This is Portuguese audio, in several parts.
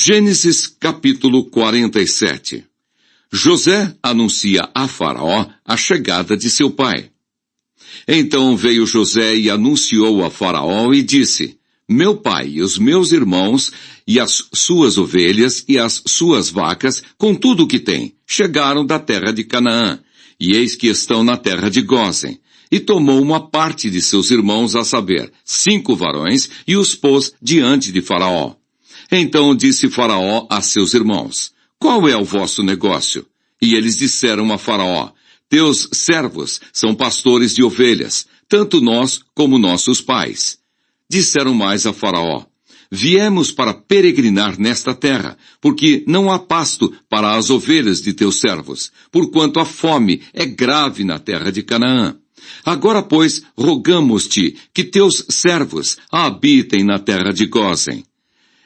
Gênesis capítulo 47. José anuncia a Faraó a chegada de seu pai. Então veio José e anunciou a Faraó e disse: Meu pai e os meus irmãos e as suas ovelhas e as suas vacas, com tudo o que têm, chegaram da terra de Canaã, e eis que estão na terra de Gósen. E tomou uma parte de seus irmãos, a saber, 5 varões, e os pôs diante de Faraó. Então disse Faraó a seus irmãos: Qual é o vosso negócio? E eles disseram a Faraó: Teus servos são pastores de ovelhas, tanto nós como nossos pais. Disseram mais a Faraó: Viemos para peregrinar nesta terra, porque não há pasto para as ovelhas de teus servos, porquanto a fome é grave na terra de Canaã. Agora, pois, rogamos-te que teus servos habitem na terra de Gósen.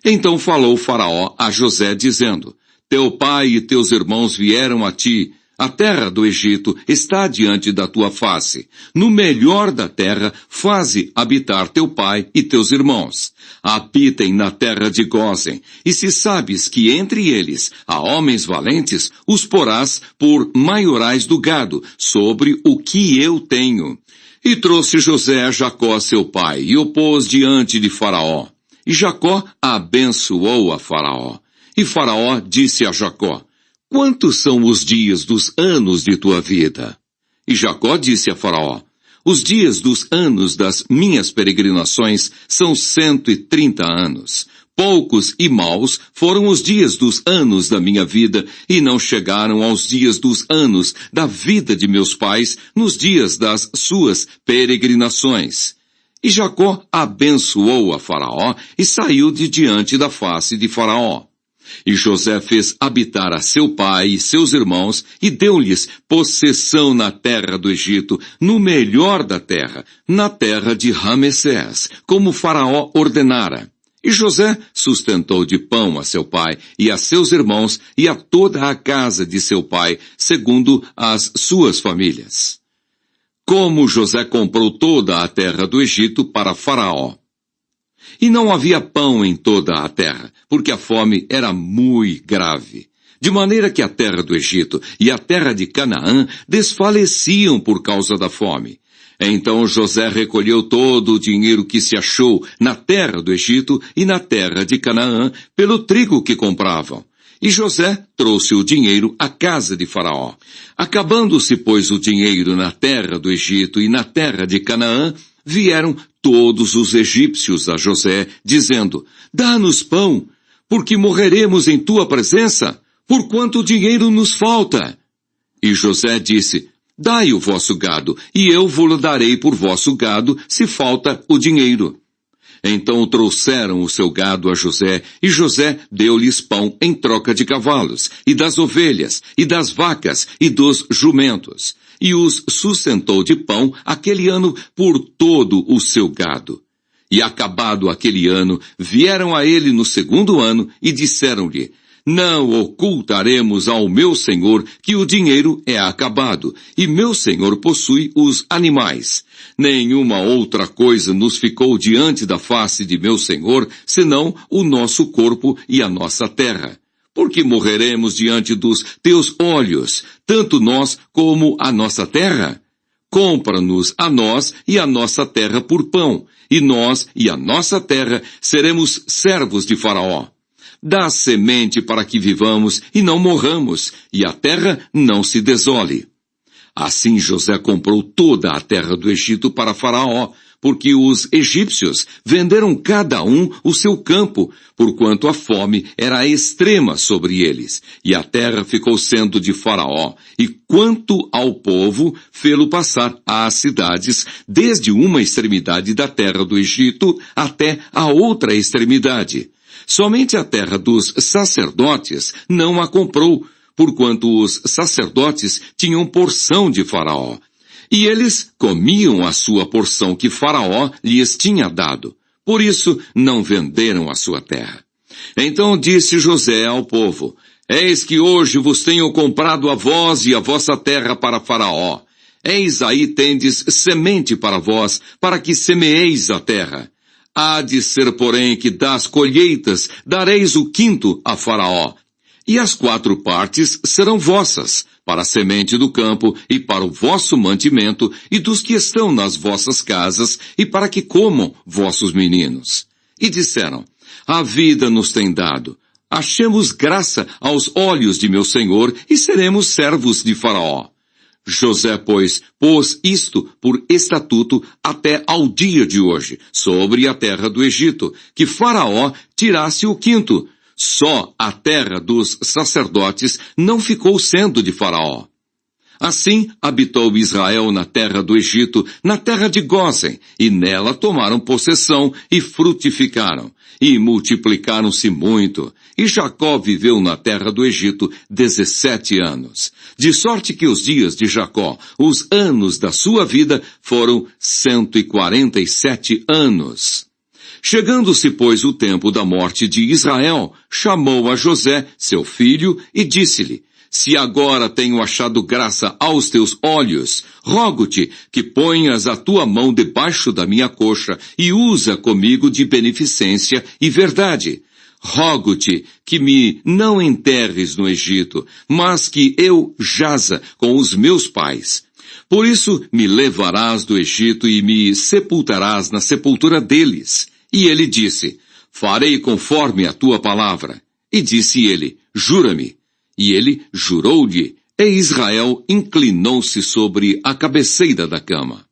Então falou Faraó a José, dizendo: Teu pai e teus irmãos vieram a ti. A terra do Egito está diante da tua face. No melhor da terra, faze habitar teu pai e teus irmãos. Habitem na terra de Gósen. E se sabes que entre eles há homens valentes, os porás por maiorais do gado, sobre o que eu tenho. E trouxe José a Jacó seu pai, e o pôs diante de Faraó. E Jacó abençoou a Faraó. E Faraó disse a Jacó: Quantos são os dias dos anos de tua vida? E Jacó disse a Faraó: Os dias dos anos das minhas peregrinações são 130 anos. Poucos e maus foram os dias dos anos da minha vida, e não chegaram aos dias dos anos da vida de meus pais, nos dias das suas peregrinações. E Jacó abençoou a Faraó e saiu de diante da face de Faraó. E José fez habitar a seu pai e seus irmãos, e deu-lhes possessão na terra do Egito, no melhor da terra, na terra de Ramessés, como Faraó ordenara. E José sustentou de pão a seu pai e a seus irmãos e a toda a casa de seu pai, segundo as suas famílias. Como José comprou toda a terra do Egito para Faraó. E não havia pão em toda a terra, porque a fome era muito grave. De maneira que a terra do Egito e a terra de Canaã desfaleciam por causa da fome. Então José recolheu todo o dinheiro que se achou na terra do Egito e na terra de Canaã, pelo trigo que compravam. E José trouxe o dinheiro à casa de Faraó. Acabando-se, pois, o dinheiro na terra do Egito e na terra de Canaã, vieram todos os egípcios a José, dizendo: Dá-nos pão, porque morreremos em tua presença, porquanto o dinheiro nos falta. E José disse: Dai o vosso gado, e eu vou-lo darei por vosso gado, se falta o dinheiro. Então trouxeram o seu gado a José, e José deu-lhes pão em troca de cavalos, e das ovelhas, e das vacas, e dos jumentos. E os sustentou de pão aquele ano por todo o seu gado. E acabado aquele ano, vieram a ele no segundo ano, e disseram-lhe: Não ocultaremos ao meu senhor que o dinheiro é acabado, e meu senhor possui os animais. Nenhuma outra coisa nos ficou diante da face de meu senhor, senão o nosso corpo e a nossa terra. Porque morreremos diante dos teus olhos, tanto nós como a nossa terra? Compra-nos a nós e a nossa terra por pão, e nós e a nossa terra seremos servos de Faraó. Dá semente para que vivamos e não morramos, e a terra não se desole. Assim José comprou toda a terra do Egito para Faraó, porque os egípcios venderam cada um o seu campo, porquanto a fome era extrema sobre eles, e a terra ficou sendo de Faraó, e quanto ao povo, fê-lo passar às cidades, desde uma extremidade da terra do Egito até a outra extremidade. Somente a terra dos sacerdotes não a comprou, porquanto os sacerdotes tinham porção de Faraó. E eles comiam a sua porção que Faraó lhes tinha dado. Por isso não venderam a sua terra. Então disse José ao povo: Eis que hoje vos tenho comprado a vós e a vossa terra para Faraó. Eis aí tendes semente para vós, para que semeeis a terra. Há de ser, porém, que das colheitas dareis o quinto a Faraó, e as 4 partes serão vossas, para a semente do campo e para o vosso mantimento e dos que estão nas vossas casas e para que comam vossos meninos. E disseram, a vida nos tem dado, achemos graça aos olhos de meu senhor e seremos servos de Faraó. José, pois, pôs isto por estatuto até ao dia de hoje, sobre a terra do Egito, que Faraó tirasse o quinto. Só a terra dos sacerdotes não ficou sendo de Faraó. Assim habitou Israel na terra do Egito, na terra de Gósen, e nela tomaram possessão e frutificaram, e multiplicaram-se muito. E Jacó viveu na terra do Egito 17 anos. De sorte que os dias de Jacó, os anos da sua vida, foram 147 anos. Chegando-se, pois, o tempo da morte de Israel, chamou a José, seu filho, e disse-lhe, se agora tenho achado graça aos teus olhos, rogo-te que ponhas a tua mão debaixo da minha coxa e usa comigo de beneficência e verdade. Rogo-te que me não enterres no Egito, mas que eu jaza com os meus pais. Por isso me levarás do Egito e me sepultarás na sepultura deles. E ele disse, farei conforme a tua palavra. E disse ele, jura-me. E ele jurou-lhe, e Israel inclinou-se sobre a cabeceira da cama.